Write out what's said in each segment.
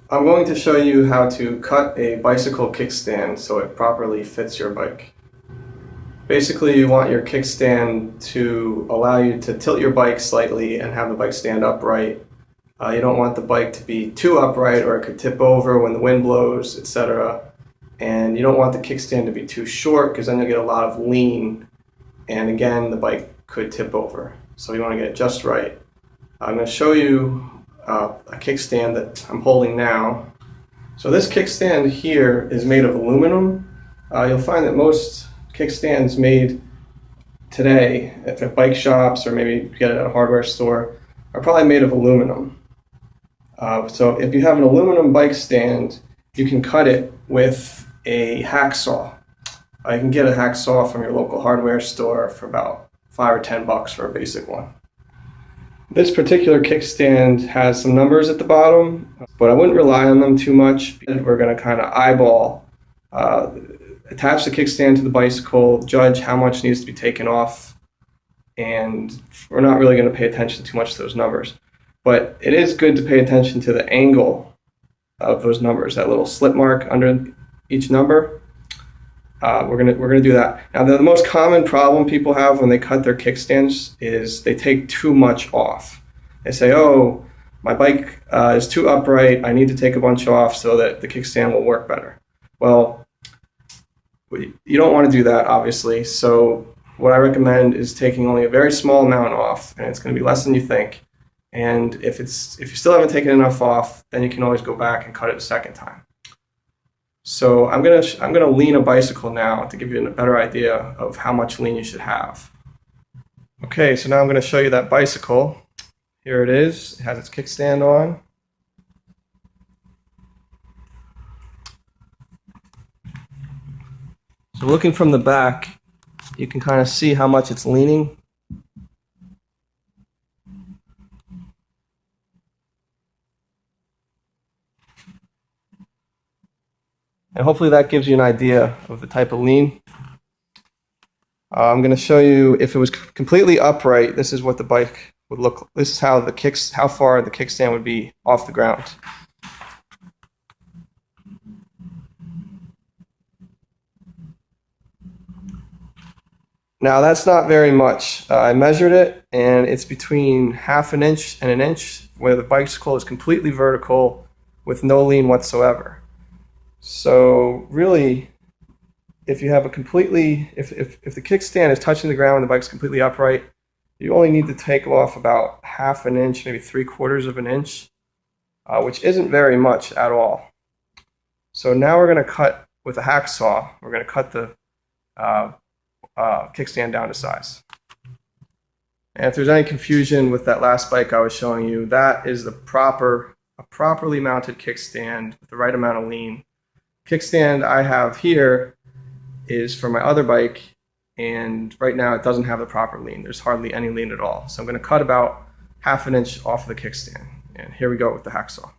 I'm going to show you how to cut a bicycle kickstand so it properly fits your bike. Basically, you want your kickstand to allow you to tilt your bike slightly and have the bike stand upright. You don't want the bike to be too upright or it could tip over when the wind blows, etc. And you don't want the kickstand to be too short because then you'll get a lot of lean and again the bike could tip over. So you want to get it just right. I'm going to show you a kickstand that I'm holding now. So this kickstand here is made of aluminum. You'll find that most kickstands made today at bike shops or maybe you get it at a hardware store are probably made of aluminum. So if you have an aluminum bike stand, you can cut it with a hacksaw. You can get a hacksaw from your local hardware store for about $5 or $10 for a basic one. This particular kickstand has some numbers at the bottom, but I wouldn't rely on them too much. We're going to kind of eyeball, attach the kickstand to the bicycle, judge how much needs to be taken off, and we're not really going to pay attention too much to those numbers. But it is good to pay attention to the angle of those numbers, that little slit mark under each number. We're gonna do that. Now, the most common problem people have when they cut their kickstands is they take too much off. They say, "Oh, my bike is too upright. I need to take a bunch off so that the kickstand will work better." Well, you don't want to do that, obviously. So what I recommend is taking only a very small amount off, and it's going to be less than you think. And if you still haven't taken enough off, then you can always go back and cut it a second time. So I'm gonna lean a bicycle now to give you a better idea of how much lean you should have. Okay, so now I'm gonna show you that bicycle. Here it is. It has its kickstand on. So looking from the back, you can kind of see how much it's leaning. And hopefully that gives you an idea of the type of lean. I'm going to show you if it was completely upright, this is what the bike would look like. This is how far the kickstand would be off the ground. Now that's not very much. I measured it and it's between 1/2 inch and 1 inch where the bicycle is completely vertical with no lean whatsoever. So really, if you have a completely, if the kickstand is touching the ground and the bike's completely upright, you only need to take off about 1/2 inch, maybe 3/4 inch, which isn't very much at all. So now we're going to cut with a hacksaw. We're going to cut the kickstand down to size. And if there's any confusion with that last bike I was showing you, that is a properly mounted kickstand with the right amount of lean. Kickstand I have here is for my other bike, and right now it doesn't have the proper lean. There's hardly any lean at all. So I'm going to cut about 1/2 inch off of the kickstand. And here we go with the hacksaw.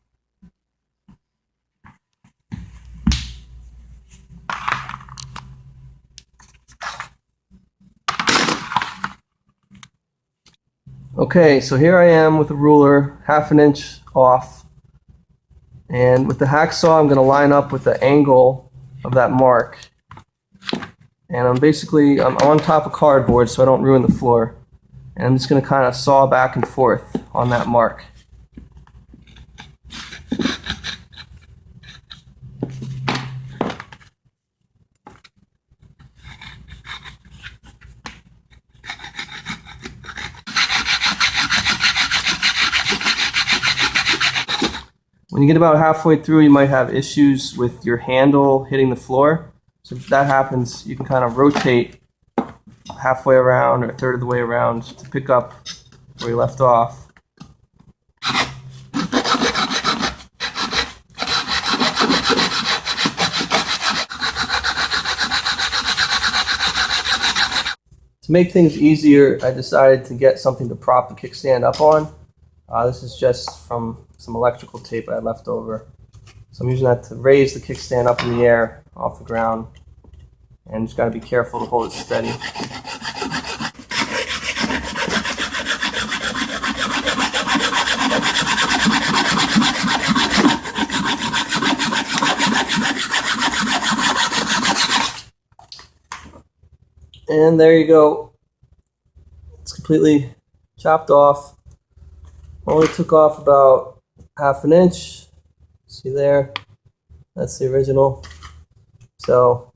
Okay, so here I am with a ruler, 1/2 inch off. And with the hacksaw, I'm going to line up with the angle of that mark. And I'm on top of cardboard so I don't ruin the floor. And I'm just going to kind of saw back and forth on that mark. When you get about halfway through, you might have issues with your handle hitting the floor. So if that happens, you can kind of rotate halfway around or 1/3 of the way around to pick up where you left off. To make things easier, I decided to get something to prop the kickstand up on. This is just from some electrical tape I had left over. So I'm using that to raise the kickstand up in the air off the ground. And just got to be careful to hold it steady. And there you go. It's completely chopped off. Only took off about 1/2 inch. See there? That's the original. So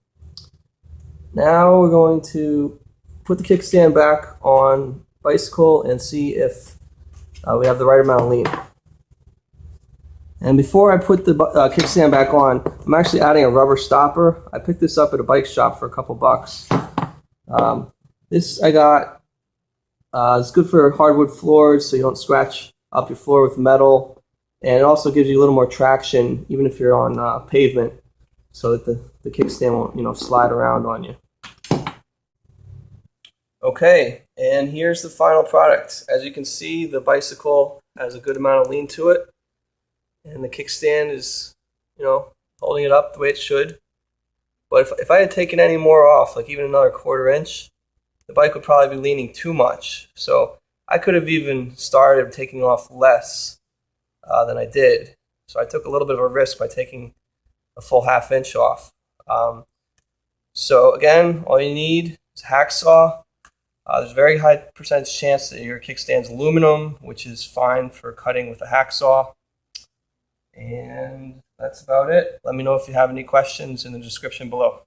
now we're going to put the kickstand back on bicycle and see if we have the right amount of lean. And before I put the kickstand back on, I'm actually adding a rubber stopper. I picked this up at a bike shop for a couple bucks. This I got, it's good for hardwood floors so you don't scratch up your floor with metal. And it also gives you a little more traction even if you're on pavement so that the kickstand won't slide around on you. Okay, and here's the final product. As you can see, the bicycle has a good amount of lean to it. And the kickstand is, holding it up the way it should. But if I had taken any more off, like even another 1/4 inch, the bike would probably be leaning too much. So I could have even started taking off less than I did. So I took a little bit of a risk by taking a full 1/2 inch off. So again, all you need is a hacksaw. There's a very high percentage chance that your kickstand's aluminum, which is fine for cutting with a hacksaw. And that's about it. Let me know if you have any questions in the description below.